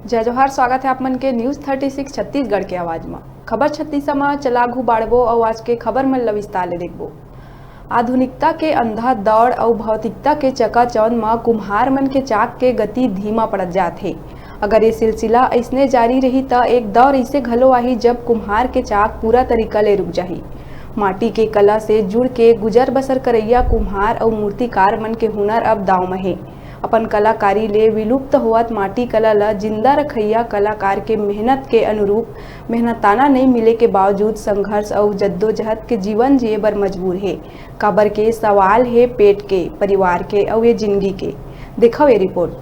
जय जोहार। स्वागत है आप मन के न्यूज़ 36 छत्तीसगढ़ के आवाज में। खबर छत्तीसा में चलाघू बाड़बो और आज के खबर मन ल विस्तार ले देखबो। आधुनिकता के अंधा दौड़ और भौतिकता के चकाचौंध में कुम्हार मन के चाक के गति धीमा पड़त जाथे। अगर ये सिलसिला ऐसने जारी रही तो एक दौर ऐसे घलो आही जब कुम्हार के चाक पूरा तरीका ले रुक जाही। माटी के कला से जुड़ के गुजर बसर करैया कुम्हार और मूर्तिकार मन के हुनर अब दाव में है। अपन कलाकारी ले विलुप्त होवत माटी कला ला जिंदा रखैया कलाकार के मेहनत के अनुरूप मेहनताना नहीं मिले के बावजूद संघर्ष और जद्दोजहद के जीवन जिए बर मजबूर है। काबर के सवाल है पेट के, परिवार के और ये जिंदगी के। देखो ये रिपोर्ट।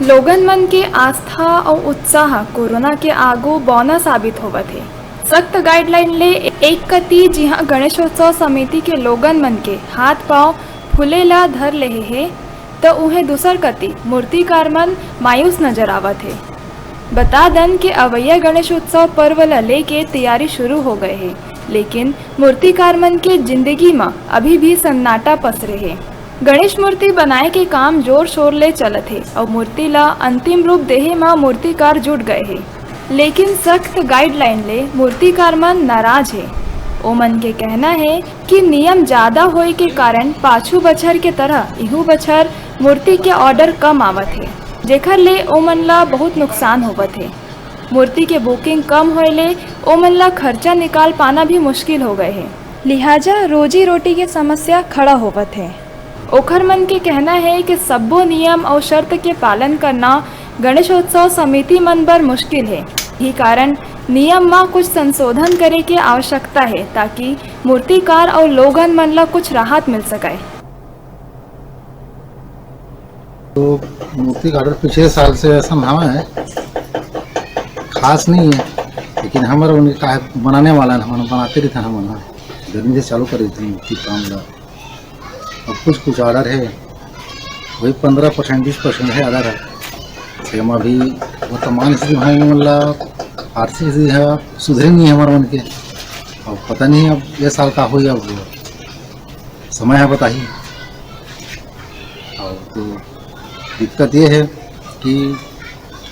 लोगन मन के आस्था और उत्साह कोरोना के आगू बौना साबित होवत है। सख्त गाइडलाइन ले एक कती जिहाँ गणेशोत्सव समिति के लोगन मन के हाथ पांव फूले ला धर लेहे है तो उन्हें दूसर कती मूर्तिकार मन मायूस नजर आवत है। बता दन के अवैया गणेश उत्सव पर्व ला लेके तैयारी शुरू हो गए है, लेकिन मूर्तिकार मन के जिंदगी में अभी भी सन्नाटा पसरे है। गणेश मूर्ति बनाए के काम जोर शोर ले चलत है और मूर्ति ला अंतिम रूप देहे में मूर्तिकार जुट गए है, लेकिन सख्त गाइडलाइन ले मूर्तिकार मन नाराज है। ओमन के कहना है कि नियम ज्यादा होए के कारण पाछू बछर के तरह इहू बछर मूर्ति के ऑर्डर कम आवत है, जेकर ले ओमन ला बहुत नुकसान होवत है। मूर्ति के बुकिंग कम होए ले ओमन ला खर्चा निकाल पाना भी मुश्किल हो गए है, लिहाजा रोजी रोटी के समस्या खड़ा होवत है। ओखर मन के कहना है कि सब्बो नियम और शर्त के पालन करना गणेशोत्सव समिति मन बर मुश्किल है। यही कारण नियम में कुछ संशोधन करे के आवश्यकता है ताकि मूर्तिकार और लोगन मन ला कुछ राहत मिल सके। तो मूर्तिकार पिछले साल से ऐसा नाम है, खास नहीं है, लेकिन हमारे उनका बनाने वाला है, हम बनाते रहे थे। हम गर्मी से चालू कर रही थी मूर्ति काम ला। अब कुछ ऑर्डर है, वही 15% 20% है ऑर्डर है। हम अभी वर्तमान स्थिति में मतलब आर्थिक स्थिति है सुधरे नहीं है हमारे मन के। अब पता नहीं अब ये साल का हो, अब समय है बताइए। और तो दिक्कत ये है कि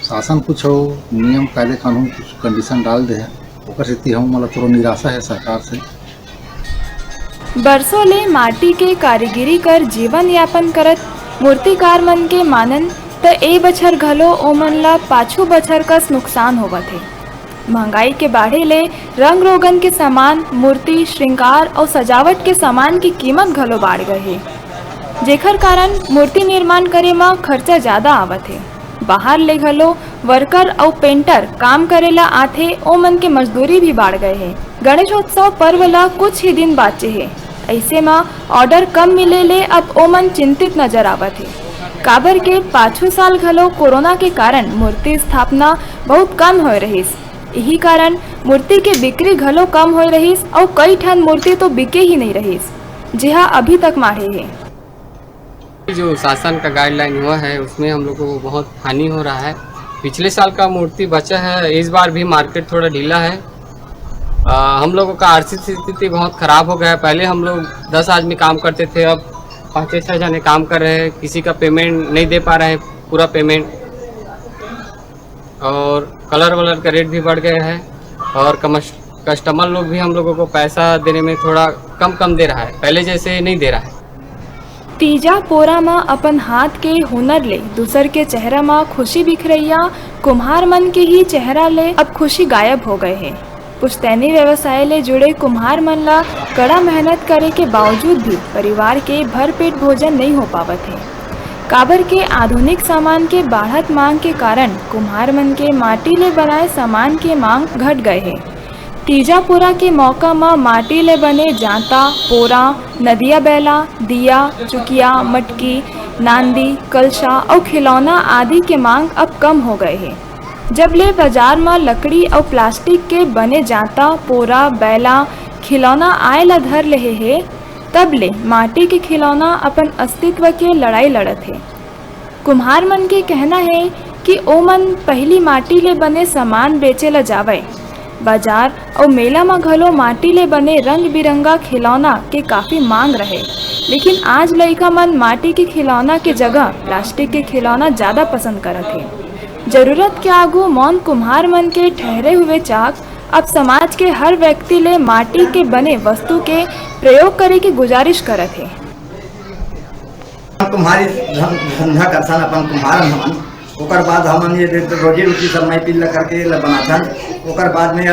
शासन कुछ हो नियम कायदे कानून कुछ कंडीशन डाल दे, ओकर स्थिति हम मतलब थोड़ा निराशा है सरकार से। बरसों ले माटी के कारीगिरी कर जीवन यापन करत मूर्तिकार मन के मानन तो ए बछर घलो ओमन ला पाछू बछर कस नुकसान होवत है। महंगाई के बाढ़े ले रंग रोगन के सामान, मूर्ति, श्रृंगार और सजावट के सामान की कीमत घलो बढ़ गए है, जेकर कारण मूर्ति निर्माण करे में खर्चा ज्यादा आवत है। बाहर ले घलो वर्कर और पेंटर काम करेला आथे, ओमन के मजदूरी भी बढ़ गए है। गणेशोत्सव पर्व ला कुछ ही दिन बाचे है, ऐसे में ऑर्डर कम मिले ले अब ओमन चिंतित नजर आवत है। काबर के पाछू साल घलो कोरोना के कारण मूर्ति स्थापना बहुत कम हो रहीस, यही कारण मूर्ति के बिक्री घलो कम हो रहीस और कई ठन मूर्ति तो बिके ही नहीं रहीस, जिहा अभी तक मारे है। जो शासन का गाइडलाइन हुआ है उसमें हम लोगों को बहुत हानि हो रहा है। पिछले साल का मूर्ति बचा है, इस बार भी मार्केट थोड़ा ढीला है। हम लोगों का आर्थिक स्थिति बहुत खराब हो गया है। पहले हम लोग 10 आदमी काम करते थे, अब 5-6 जने काम कर रहे हैं। किसी का पेमेंट नहीं दे पा रहे हैं पूरा पेमेंट, और कलर वलर का रेट भी बढ़ गया है, और कस्टमर लोग भी हम लोगों को पैसा देने में थोड़ा कम दे रहा है, पहले जैसे नहीं दे रहा है। तीजा पोरा में अपन हाथ के हुनर ले दूसर के चेहरा में खुशी बिखरैया कुम्हार मन के ही चेहरा ले अब खुशी गायब हो गए है। पुश्तैनी व्यवसाय ले जुड़े कुम्हार मन ला कड़ा मेहनत करे के बावजूद भी परिवार के भरपेट भोजन नहीं हो पावत है। काबर के आधुनिक सामान के बढ़त मांग के कारण कुम्हार मन के माटी ले बनाए सामान के मांग घट गए है। तीजा पोरा के मौका में माटी ले बने जांता, पोरा, नदिया बैला, दिया, चुकिया, मटकी, नांदी, कलशा और खिलौना आदि के मांग अब कम हो गए हैं। जब ले बाजार में लकड़ी और प्लास्टिक के बने जांता, पोरा, बैला, खिलौना आए ला धर रहे है, तब ले माटी के खिलौना अपन अस्तित्व के लड़ाई लड़त है। कुम्हार मन के कहना है कि ओमन पहली माटी ले बने सामान बेचे ला जावे, बाजार और मेला में घलो माटी ले बने रंग बिरंगा खिलौना के काफ़ी मांग रहे, लेकिन आज लइका मन माटी के खिलौना के जगह प्लास्टिक के खिलौना ज़्यादा पसंद करत है। जरूरत के आगू मौन कुम्हार मन के ठहरे हुए चाक अब समाज के हर व्यक्ति ले माटी के बने वस्तु के प्रयोग करे की गुजारिश करत है। कुम्हारी धंधा करथन, अपन कुम्हार हमन, ओकर बाद हमन ये रोजी रोटी सब मैं पिल करके बनाथन। ओकर बाद में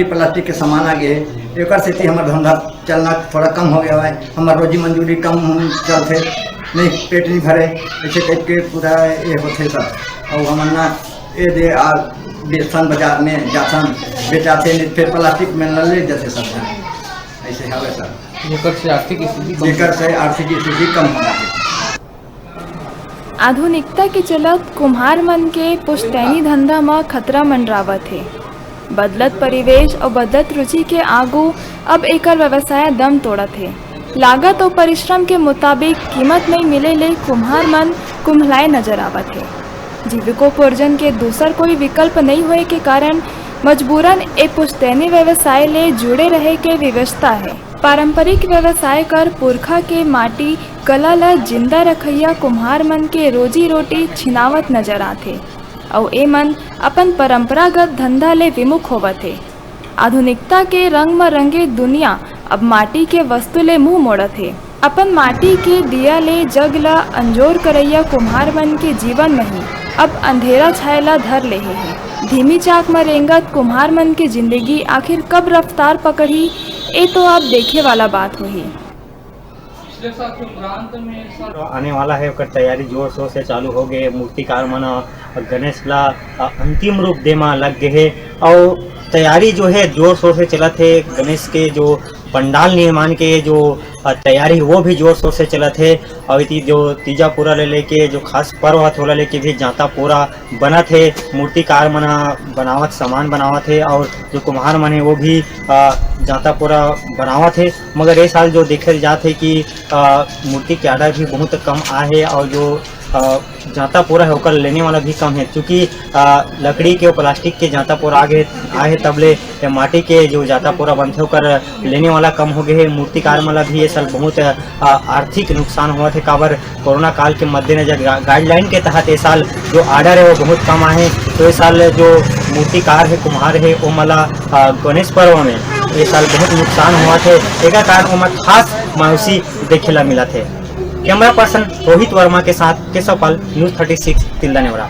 प्लास्टिक के सामान आ गए, एक सेती हमार धंधा चलना थोड़ा कम हो गया है। हमार रोजी मंजूरी कम चलते, नहीं पेट नहीं भरे, ऐसे टाइप के पूरा ये होते सब। और हमन ना ये दे बेचन बाजार में जाथन, बेचाते फिर प्लास्टिक में ले जाते सब, ऐसे हवे सर। जेकर से आर्थिक स्थिति कम होना है। आधुनिकता के चलत कुम्हार मन के पुश्तैनी धंधा में खतरा मंडरावत है। बदलत परिवेश और बदलत रुचि के आगू अब एकर व्यवसाय दम तोड़त है। लागत और परिश्रम के मुताबिक कीमत नहीं मिले ले कुम्हार मन कुम्हलाए नजर आवत है। जीविकोपार्जन के दूसर कोई विकल्प नहीं होए के कारण मजबूरन ए पुश्तैनी व्यवसाय ले जुड़े रहे के व्यवस्था है। पारंपरिक व्यवसाय कर पुरखा के माटी कला ला जिंदा रखैया कुम्हार मन के रोजी रोटी छिनावत नजर आथे और ए मन अपन परंपरागत धंधा ले विमुख होवत है। आधुनिकता के रंग में रंगे दुनिया अब माटी के वस्तु ले मुंह मोड़त है। अपन माटी के दिया ले जग ला अंजोर करैया कुम्हार मन के जीवन में ही अब अंधेरा छायला धर ले है। धीमी चाक में रेंगत कुम्हार मन की जिंदगी आखिर कब रफ्तार पकड़ी, ये तो आप देखे वाला बात हुई। आने वाला है, ओकर तैयारी जोर शोर से चालू हो गए। मूर्तिकार मन गणेश ला अंतिम रूप दे में लग गए है और तैयारी जो है जोर शोर से चलत है। गणेश के जो पंडाल निर्माण के जो तैयारी वो भी जोर शोर से चलत है और जो तीजा पूरा ले लेके जो खास पर्व थोड़ा लेके भी जाता पूरा बनत है। मूर्तिकार मन बनावत सामान बनावत है और जो कुम्हार मन है वो भी जाता पूरा बनावत है। मगर ये साल जो देखे जाते है कि मूर्ति के आर्डर भी बहुत कम आए है और जो जाता पूरा है ओकर लेने वाला भी कम है, क्योंकि लकड़ी के और प्लास्टिक के जाता पूरा आगे आए तबले माटी के जो जाता पूरा बनते ओकर लेने वाला कम हो गए है। मूर्तिकार वाला भी ये साल बहुत आर्थिक नुकसान हुआ थे, काबर कोरोना काल के मद्देनजर गाइडलाइन के तहत ये साल जो आर्डर है वो बहुत कम आए। तो ये साल जो मूर्तिकार है कुम्हार है वो मला गणेश पर्व में ये साल बहुत नुकसान हुआ थे। एक कारण वो खास मायूसी देखे ला मिला थे। कैमरा पर्सन रोहित वर्मा के साथ केशव पाल, न्यूज़ 36 तिल्दा नेवरा।